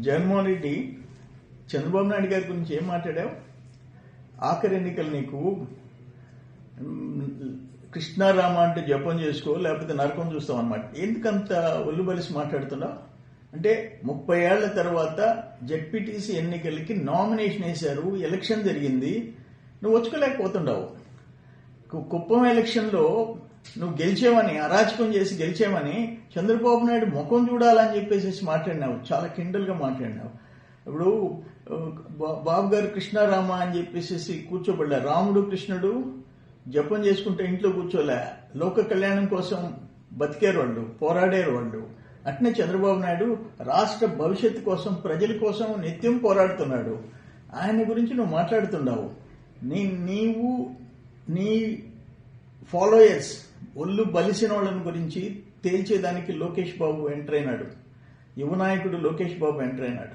జగన్మోహన్ రెడ్డి చంద్రబాబు నాయుడు గారి గురించి ఏం మాట్లాడావు? ఆఖరి ఎన్నికలు నీకు కృష్ణారామ అంటే జపం చేసుకో, లేకపోతే నరకం చూస్తావు అనమాట. ఎందుకంత ఒళ్ళు బలిసి మాట్లాడుతున్నావు? అంటే 30 ఏళ్ల తర్వాత జెడ్పీటీసీ ఎన్నికలకి నామినేషన్ వేశారు, ఎలక్షన్ జరిగింది, నువ్వు వచ్చుకోలేకపోతుండవు. కుప్పం ఎలక్షన్లో నువ్వు గెలిచేవని, అరాచకం చేసి గెలిచేవని చంద్రబాబు నాయుడు ముఖం చూడాలని చెప్పేసి మాట్లాడినావు, చాలా కిండల్గా మాట్లాడినావు. ఇప్పుడు బాబు గారు కృష్ణారామ అని చెప్పేసి కూర్చోబడ్డా. రాముడు కృష్ణుడు జపం చేసుకుంటే ఇంట్లో కూర్చోలే, లోక కళ్యాణం కోసం బతికేరు వాళ్ళు, పోరాడేరు వాళ్ళు. అట్నే చంద్రబాబు నాయుడు రాష్ట్ర భవిష్యత్తు కోసం, ప్రజల కోసం నిత్యం పోరాడుతున్నాడు. ఆయన గురించి నువ్వు మాట్లాడుతున్నావు. నీవు నీ ఫాలోయర్స్ ఒళ్ళు బలిసిన వాళ్ళని గురించి తేల్చేదానికి లోకేష్ బాబు ఎంటర్ అయినాడు, యువ నాయకుడు లోకేష్ బాబు ఎంటర్ అయినాడు.